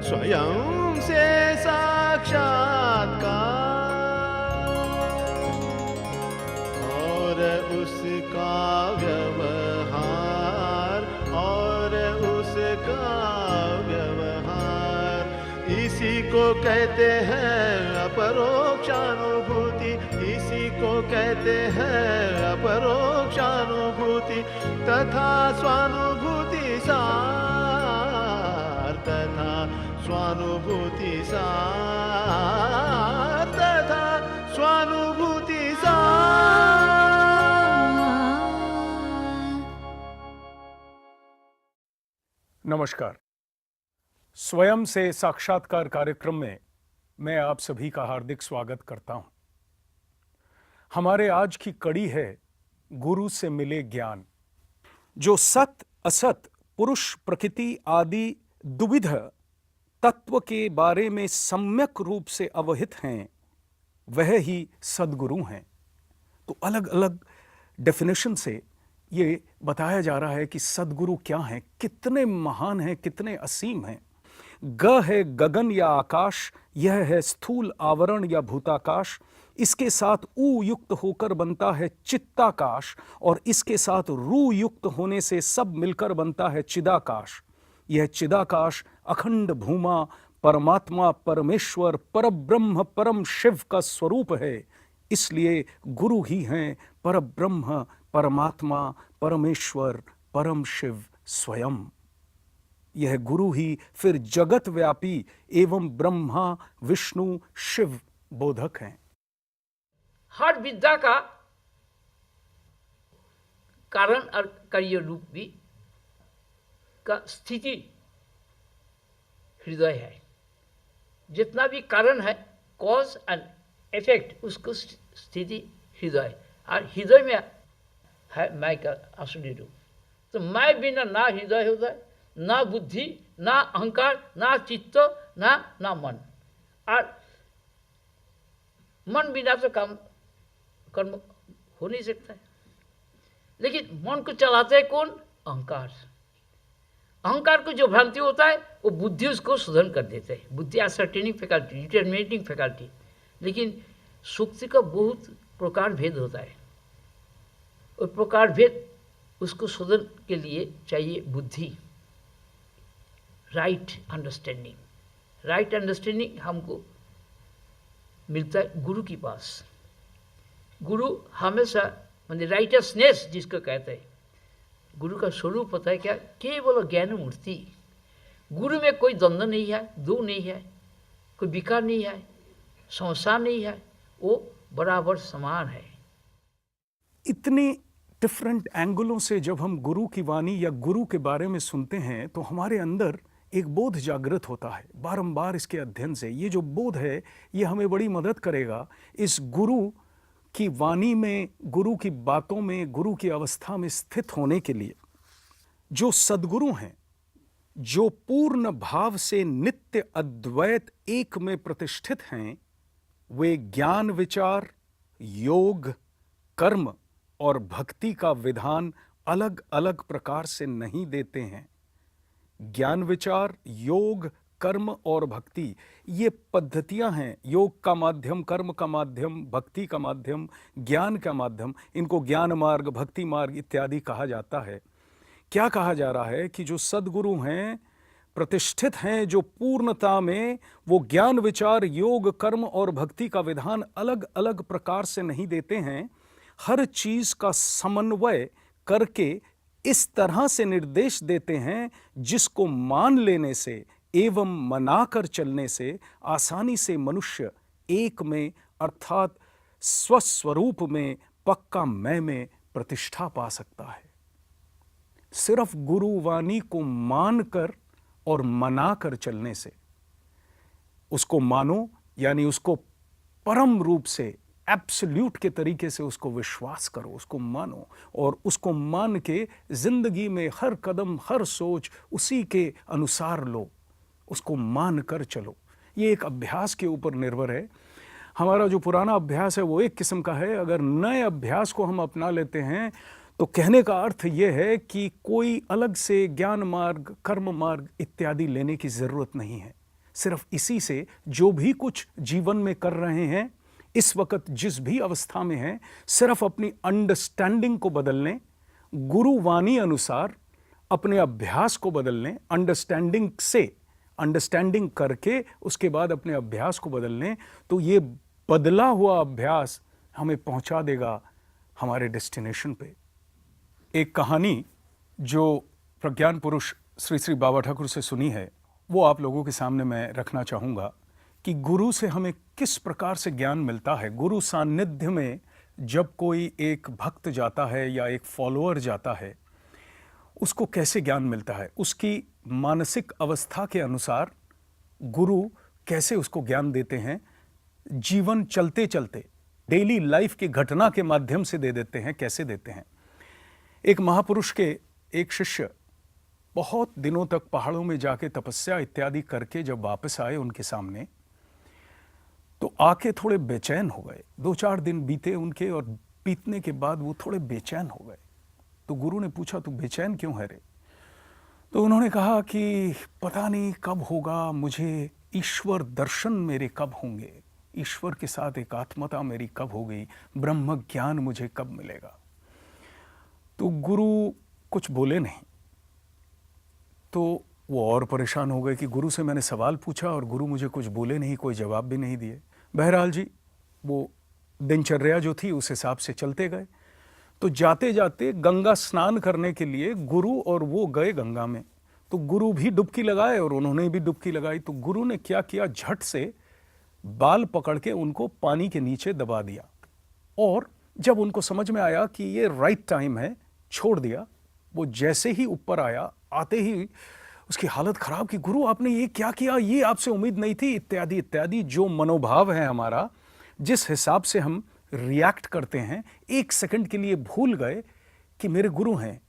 स्वयं से साक्षात्कार और उसका व्यवहार इसी को कहते हैं अपरोक्षानुभूति, इसी को कहते हैं अपरोक्षानुभूति तथा स्वानुभूति सार, तथा स्वानुभूति सार, तथा स्वानुभूति सार। नमस्कार। स्वयं से साक्षात्कार कार्यक्रम में मैं आप सभी का हार्दिक स्वागत करता हूं। हमारे आज की कड़ी है गुरु से मिले ज्ञान। जो सत असत पुरुष प्रकृति आदि दुविध तत्व के बारे में सम्यक रूप से अवहित हैं, वह ही सद्गुरु हैं। तो अलग अलग डेफिनेशन से ये बताया जा रहा है कि सद्गुरु क्या हैं, कितने महान हैं, कितने असीम हैं। ग है गगन या आकाश, यह है स्थूल आवरण या भूताकाश, इसके साथ ऊ युक्त होकर बनता है चित्ताकाश, और इसके साथ रू युक्त होने से सब मिलकर बनता है चिदाकाश। यह चिदाकाश अखंड भूमा परमात्मा परमेश्वर परब्रह्म परम शिव का स्वरूप है। इसलिए गुरु ही हैं परब्रह्म परमात्मा परमेश्वर परम शिव स्वयं। यह गुरु ही फिर जगत व्यापी एवं ब्रह्मा विष्णु शिव बोधक हैं। हर विद्या का कारण और कार्य रूप भी का स्थिति हृदय है। जितना भी कारण है, कॉज एंड इफेक्ट, उसको स्थिति हृदय, और हृदय में है मैं का असली रूप। तो मैं बिना ना हृदय होता है, ना बुद्धि, ना अहंकार, ना चित्त, ना मन। और मन बिना तो कर्म हो नहीं सकता है। लेकिन मन को चलाते है कौन? अहंकार। अहंकार को जो भ्रांति होता है वो बुद्धि उसको सुधन कर देते हैं। बुद्धि असर्टेनिंग फैकल्टी, डिटरमिनेटिंग फैकल्टी। लेकिन सुक्ति का बहुत प्रकार भेद होता है। और प्रकार भेद उसको शोधन के लिए चाहिए बुद्धि, राइट अंडरस्टैंडिंग। राइट अंडरस्टैंडिंग हमको मिलता है गुरु के पास। गुरु हमेशा माने राइटसनेस जिसको कहते हैं, गुरु का स्वरूप होता है क्या? केवल ज्ञान मूर्ति। गुरु में कोई द्वंद्व नहीं है, दो नहीं है, कोई विकार नहीं है, संसार नहीं है, वो बराबर समान है। इतने डिफरेंट एंगलों से जब हम गुरु की वाणी या गुरु के बारे में सुनते हैं तो हमारे अंदर एक बोध जागृत होता है। बारंबार इसके अध्ययन से ये जो बोध है ये हमें बड़ी मदद करेगा इस गुरु की वाणी में, गुरु की बातों में, गुरु की अवस्था में स्थित होने के लिए। जो सद्गुरु हैं, जो पूर्ण भाव से नित्य अद्वैत एक में प्रतिष्ठित हैं, वे ज्ञान विचार, योग, कर्म और भक्ति का विधान अलग अलग प्रकार से नहीं देते हैं। ज्ञान विचार, योग, कर्म और भक्ति ये पद्धतियां हैं। योग का माध्यम, कर्म का माध्यम, भक्ति का माध्यम, ज्ञान का माध्यम। इनको ज्ञान मार्ग, भक्ति मार्ग इत्यादि कहा जाता है। क्या कहा जा रहा है कि जो सद्गुरु हैं, प्रतिष्ठित हैं, जो पूर्णता में, वो ज्ञान विचार, योग, कर्म और भक्ति का विधान अलग अलग प्रकार से नहीं देते हैं। हर चीज का समन्वय करके इस तरह से निर्देश देते हैं जिसको मान लेने से एवं मनाकर चलने से आसानी से मनुष्य एक में अर्थात स्वस्वरूप में, पक्का मैं में प्रतिष्ठा पा सकता है। सिर्फ गुरुवाणी को मानकर और मनाकर चलने से, उसको मानो यानी उसको परम रूप से एब्सोल्यूट के तरीके से उसको विश्वास करो, उसको मानो, और उसको मान के जिंदगी में हर कदम, हर सोच उसी के अनुसार लो, उसको मान कर चलो। ये एक अभ्यास के ऊपर निर्भर है। हमारा जो पुराना अभ्यास है वो एक किस्म का है। अगर नए अभ्यास को हम अपना लेते हैं तो कहने का अर्थ ये है कि कोई अलग से ज्ञान मार्ग, कर्म मार्ग इत्यादि लेने की जरूरत नहीं है। सिर्फ इसी से जो भी कुछ जीवन में कर रहे हैं, इस वक्त जिस भी अवस्था में हैं, सिर्फ अपनी अंडरस्टैंडिंग को बदल लें, गुरुवाणी अनुसार अपने अभ्यास को बदल लें, अंडरस्टैंडिंग करके उसके बाद अपने अभ्यास को बदल लें, तो ये बदला हुआ अभ्यास हमें पहुंचा देगा हमारे डेस्टिनेशन पे। एक कहानी जो प्रज्ञान पुरुष श्री श्री बाबा ठाकुर से सुनी है, वो आप लोगों के सामने मैं रखना चाहूँगा कि गुरु से हमें किस प्रकार से ज्ञान मिलता है। गुरु सान्निध्य में जब कोई एक भक्त जाता है या एक फॉलोअर जाता है, उसको कैसे ज्ञान मिलता है, उसकी मानसिक अवस्था के अनुसार गुरु कैसे उसको ज्ञान देते हैं, जीवन चलते चलते डेली लाइफ की घटना के माध्यम से दे देते हैं, कैसे देते हैं। एक महापुरुष के एक शिष्य बहुत दिनों तक पहाड़ों में जाके तपस्या इत्यादि करके जब वापस आए उनके सामने, तो आके थोड़े बेचैन हो गए। 2-4 दिन बीते उनके, और बीतने के बाद वो थोड़े बेचैन हो गए। तो गुरु ने पूछा, तू बेचैन क्यों है रे? तो उन्होंने कहा कि पता नहीं कब होगा, मुझे ईश्वर दर्शन मेरे कब होंगे, ईश्वर के साथ एकात्मता मेरी कब होगी, ब्रह्म ज्ञान मुझे कब मिलेगा। तो गुरु कुछ बोले नहीं। तो वो और परेशान हो गए कि गुरु से मैंने सवाल पूछा और गुरु मुझे कुछ बोले नहीं, कोई जवाब भी नहीं दिए। बहरहाल जी, वो दिनचर्या जो थी उस हिसाब से चलते गए। तो जाते जाते गंगा स्नान करने के लिए गुरु और वो गए गंगा में। तो गुरु भी डुबकी लगाए और उन्होंने भी डुबकी लगाई। तो गुरु ने क्या किया, झट से बाल पकड़ के उनको पानी के नीचे दबा दिया, और जब उनको समझ में आया कि ये राइट टाइम है, छोड़ दिया। वो जैसे ही ऊपर आया, आते ही उसकी हालत खराब कि गुरु आपने ये क्या किया, ये आपसे उम्मीद नहीं थी, इत्यादि इत्यादि। जो मनोभाव है हमारा, जिस हिसाब से हम रिएक्ट करते हैं, 1 सेकंड के लिए भूल गए कि मेरे गुरु हैं,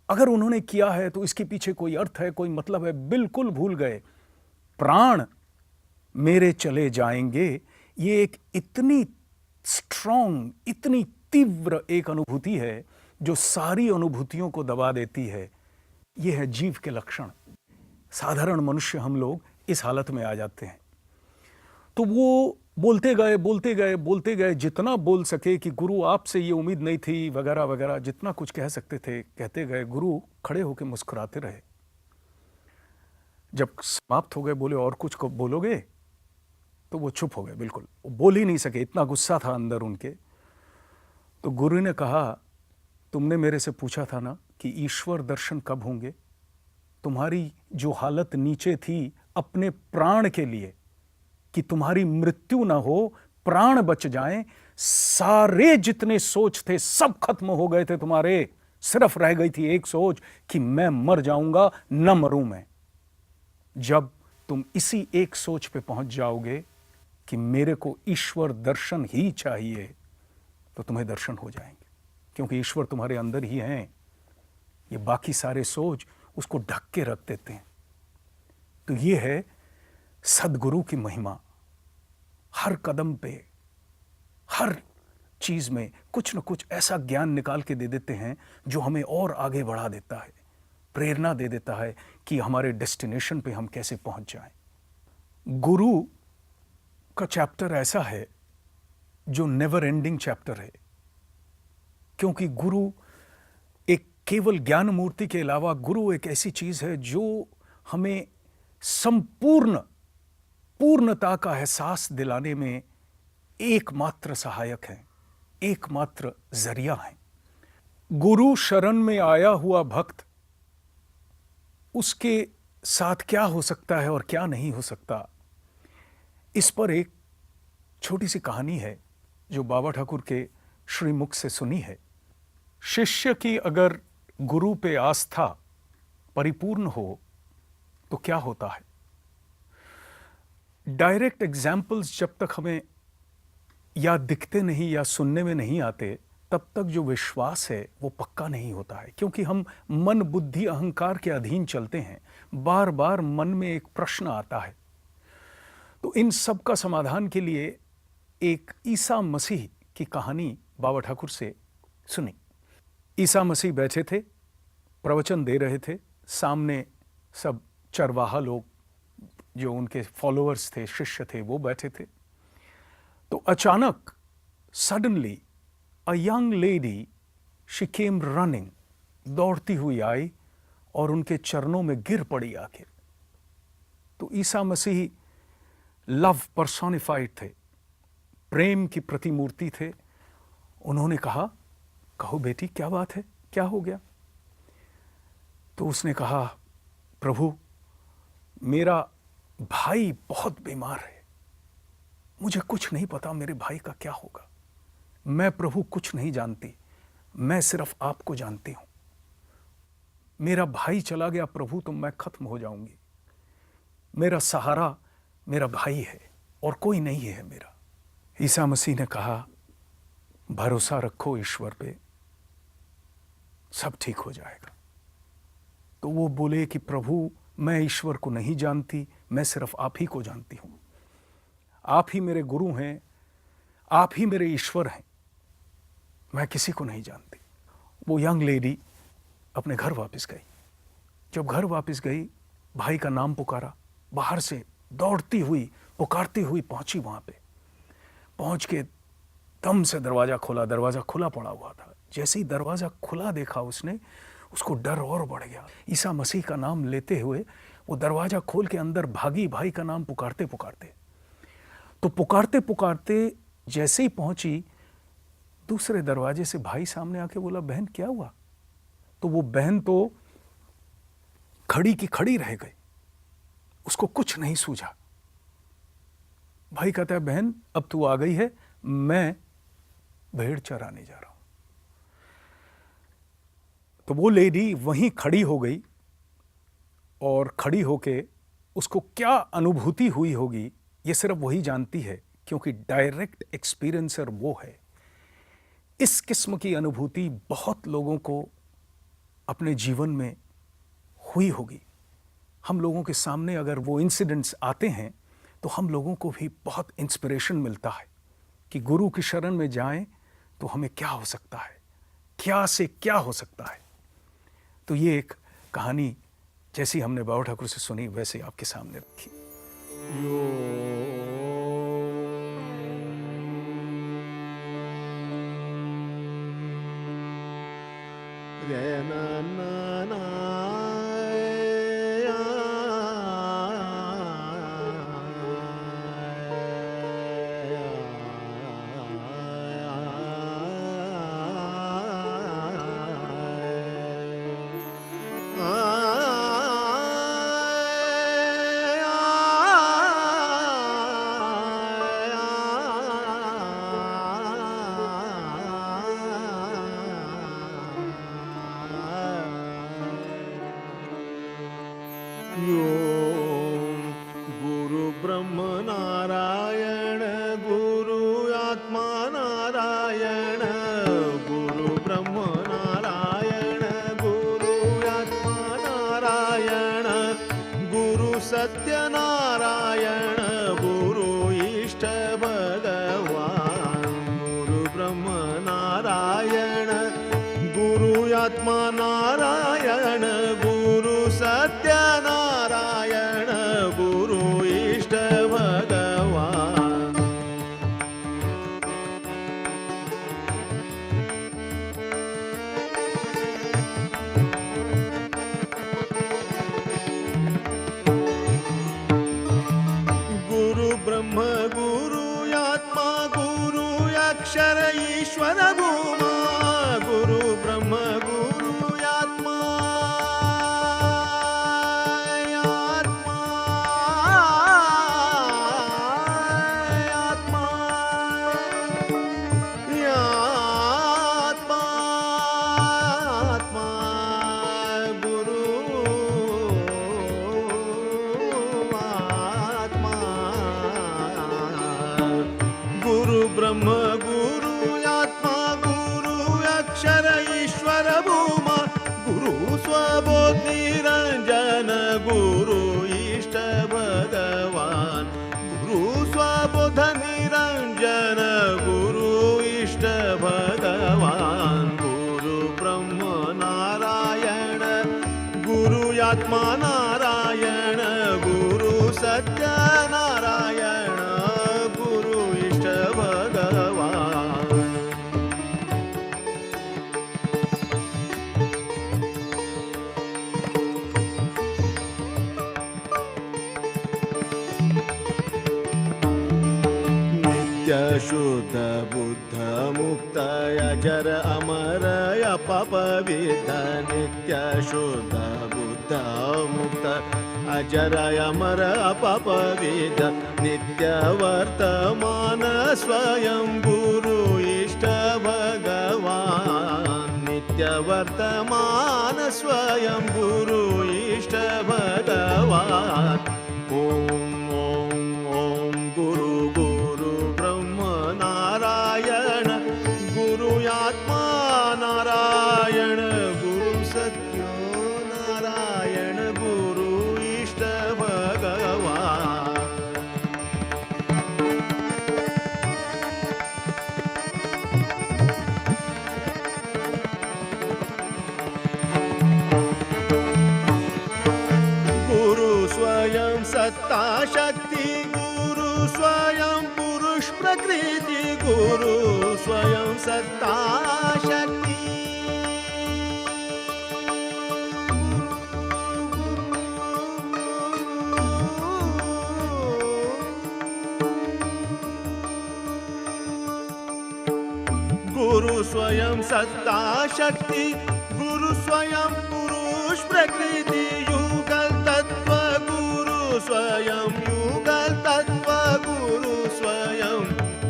अगर उन्होंने किया है तो इसके पीछे कोई अर्थ है, कोई मतलब है, बिल्कुल भूल गए। प्राण मेरे चले जाएंगे, ये एक इतनी स्ट्रॉन्ग, इतनी तीव्र एक अनुभूति है जो सारी अनुभूतियों को दबा देती है। ये है जीव के लक्षण। साधारण मनुष्य हम लोग इस हालत में आ जाते हैं। तो वो बोलते गए, जितना बोल सके कि गुरु आपसे ये उम्मीद नहीं थी, वगैरह वगैरह, जितना कुछ कह सकते थे कहते गए। गुरु खड़े होकर मुस्कुराते रहे। जब समाप्त हो गए, बोले और कुछ को बोलोगे? तो वो चुप हो गए, बिल्कुल वो बोल ही नहीं सके, इतना गुस्सा था अंदर उनके। तो गुरु ने कहा, तुमने मेरे से पूछा था ना कि ईश्वर दर्शन कब होंगे। तुम्हारी जो हालत नीचे थी अपने प्राण के लिए, कि तुम्हारी मृत्यु ना हो, प्राण बच जाएं, सारे जितने सोच थे सब खत्म हो गए थे तुम्हारे। सिर्फ रह गई थी एक सोच कि मैं मर जाऊंगा, न मरूं मैं। जब तुम इसी एक सोच पे पहुंच जाओगे कि मेरे को ईश्वर दर्शन ही चाहिए, तो तुम्हें दर्शन हो जाएंगे, क्योंकि ईश्वर तुम्हारे अंदर ही हैं। ये बाकी सारे सोच उसको ढक के रख देते हैं। तो ये है सदगुरु की महिमा। हर कदम पे, हर चीज में कुछ न कुछ ऐसा ज्ञान निकाल के दे देते हैं जो हमें और आगे बढ़ा देता है, प्रेरणा दे देता है कि हमारे डेस्टिनेशन पे हम कैसे पहुंच जाएं। गुरु का चैप्टर ऐसा है जो नेवर एंडिंग चैप्टर है, क्योंकि गुरु एक केवल ज्ञान मूर्ति के अलावा गुरु एक ऐसी चीज है जो हमें संपूर्ण पूर्णता का एहसास दिलाने में एकमात्र सहायक है, एकमात्र जरिया है। गुरु शरण में आया हुआ भक्त, उसके साथ क्या हो सकता है और क्या नहीं हो सकता, इस पर एक छोटी सी कहानी है जो बाबा ठाकुर के श्रीमुख से सुनी है। शिष्य की अगर गुरु पे आस्था परिपूर्ण हो तो क्या होता है। डायरेक्ट एग्जाम्पल्स जब तक हमें या दिखते नहीं या सुनने में नहीं आते, तब तक जो विश्वास है वो पक्का नहीं होता है, क्योंकि हम मन बुद्धि अहंकार के अधीन चलते हैं। बार बार मन में एक प्रश्न आता है। तो इन सब का समाधान के लिए एक ईसा मसीह की कहानी बाबा ठाकुर से सुनी। ईसा मसीह बैठे थे, प्रवचन दे रहे थे, सामने सब चरवाहा लोग जो उनके फॉलोअर्स थे, शिष्य थे, वो बैठे थे। तो अचानक suddenly a young lady, she came running, दौड़ती हुई आई और उनके चरणों में गिर पड़ी आके। तो ईसा मसीह लव पर्सोनिफाइड थे, प्रेम की प्रतिमूर्ति थे। उन्होंने कहा, कहो बेटी क्या बात है, क्या हो गया? तो उसने कहा, प्रभु मेरा भाई बहुत बीमार है, मुझे कुछ नहीं पता मेरे भाई का क्या होगा। मैं प्रभु कुछ नहीं जानती, मैं सिर्फ आपको जानती हूं। मेरा भाई चला गया प्रभु तो मैं खत्म हो जाऊंगी। मेरा सहारा मेरा भाई है और कोई नहीं है मेरा। ईसा मसीह ने कहा, भरोसा रखो ईश्वर पे, सब ठीक हो जाएगा। तो वो बोले कि प्रभु मैं ईश्वर को नहीं जानती, मैं सिर्फ आप ही को जानती हूं। आप ही मेरे गुरु हैं, आप ही मेरे ईश्वर हैं, मैं किसी को नहीं जानती। वो यंग लेडी अपने घर वापस गई। जब घर वापस गई, भाई का नाम पुकारा, बाहर से दौड़ती हुई पुकारती हुई पहुंची। वहां पे पहुंच के दम से दरवाजा खोला, दरवाजा खुला पड़ा हुआ था। जैसे ही दरवाजा खुला देखा उसने, उसको डर और बढ़ गया। ईसा मसीह का नाम लेते हुए वो दरवाजा खोल के अंदर भागी, भाई का नाम पुकारते पुकारते। तो पुकारते पुकारते जैसे ही पहुंची, दूसरे दरवाजे से भाई सामने आके बोला, बहन क्या हुआ? तो वो बहन तो खड़ी की खड़ी रह गई, उसको कुछ नहीं सूझा। भाई कहता है, बहन अब तू आ गई है, मैं भेड़ चराने जा रहा हूं। तो वो लेडी वहीं खड़ी हो गई और खड़ी होके उसको क्या अनुभूति हुई होगी ये सिर्फ वही जानती है, क्योंकि डायरेक्ट एक्सपीरियंसर वो है। इस किस्म की अनुभूति बहुत लोगों को अपने जीवन में हुई होगी। हम लोगों के सामने अगर वो इंसिडेंट्स आते हैं तो हम लोगों को भी बहुत इंस्पिरेशन मिलता है कि गुरु की शरण में जाएं तो हमें क्या हो सकता है, क्या से क्या हो सकता है। तो ये एक कहानी जैसी हमने बाबा ठाकुर से सुनी वैसे आपके सामने रखी। रे ना ना ना गुरु ब्रह्म नारायण गुरु आत्मा नारायण, गुरु ब्रह्म नारायण गुरु आत्मा नारायण, गुरु सत्य नारायण गुरु इष्ट भगवान। गुरु ब्रह्म नारायण गुरु आत्मा नारायण, गुरु सत्य नारायण गुरु इष्ट भगवान। गुरु ब्रह्म गुरु आत्मा गुरु अक्षर ईश्वर भूमा, गुरु ब्रह्म गुरु आत्मा ब्रह्म गुरु आत्मा गुरु अक्षर ईश्वर भूमा, गुरु स्वबोध निरंजन गुरु इष्ट भगवान। गुरु स्वबोध निरंजन गुरु इष्ट भगवान। गुरु ब्रह्म नारायण गुरु आत्मा नारायण, गुरु सत्यनारायण गुरु इष्ट भगवान। नित्य शुद्ध बुद्ध मुक्त अजर अमर अपविद्ध नित्य शुद्ध बुद्ध मुक्त अजर अमर अपविद्ध नित्य वर्तमान स्वयं गुरु इष्ट भगवान। नित्य वर्तमान स्वयं गुरु इष्ट भगवान। ओम ओम ओम गुरु गुरु ब्रह्म नारायण गुरु आत्मा नारायण गुरु सत्यो नारायण गुरु इष्ट भगवान। गुरु स्वयं सत्ता शक्ति गुरु स्वयं पुरुष प्रकृति गुरु स्वयं सत्ता शक्ति। गुरु स्वयं सत्ता शक्ति गुरु स्वयं पुरुष प्रकृति युगल तत्व गुरु स्वयं युगल तत्व गुरु स्वयं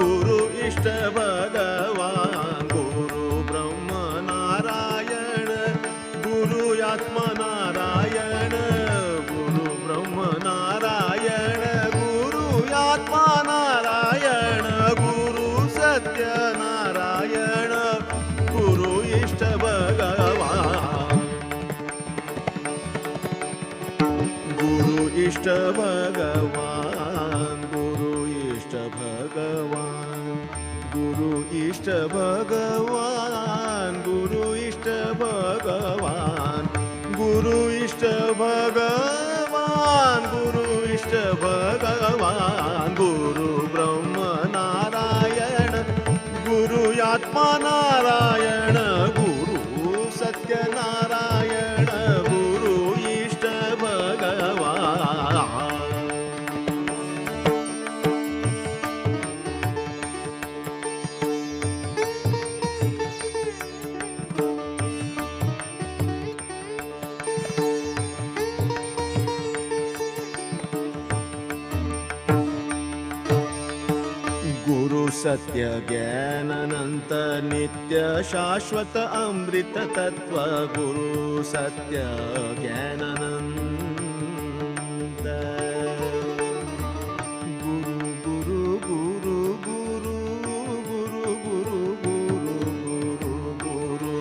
गुरु इष्ट भगवान। गुरु ब्रह्म नारायण गुरु आत्मा नारायण गुरु ब्रह्म नारायण गुरु आत्मा नारायण गुरु सत्य नारायण गुरु इष्ट भगवान। गुरु इष्ट भगवान गुरु इष्ट भगवान गुरु इष्ट भगवान गुरु इष्ट भगवान गुरु इष्ट भगवान गुरु इष्ट भगवान। गुरु ब्रह्म नारायण गुरु आत्मा नारायण गुरु सत्य नारायण गुरु इष्ट भगवान। गुरु सत्य ज्ञान अनंत नित्य शाश्वत अमृत तत्व गुरु सत्य ज्ञान अनंत। गुरु गुरु गुरु गुरु गुरु गुरु गुरु गुरु गुरु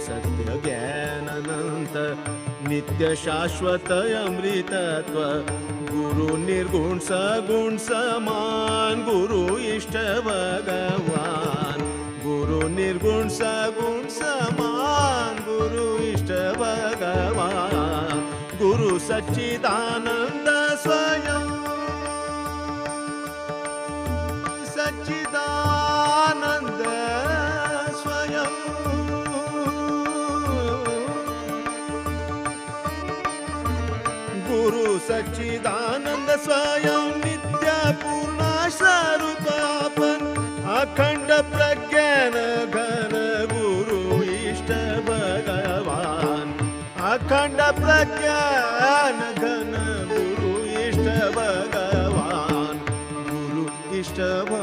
सत्य ज्ञान अनंत नित्य शाश्वत अमृतत्व गुरु निर्गुण सगुण समान गुरु इष्ट भगवान। गुरु निर्गुण सगुण समान गुरु इष्ट भगवान। गुरु सच्चिदानंद स्वयं सच्चिदानंद स्वयं गुरु सच्चिदानंद स्वयं नित्य पूर्ण स्वरूप आपण अखंड प्रज्ञान घन गुरु इष्ट भगवान। अखंड प्रज्ञान घन गुरु इष्ट भगवान गुरु इष्ट भगवान।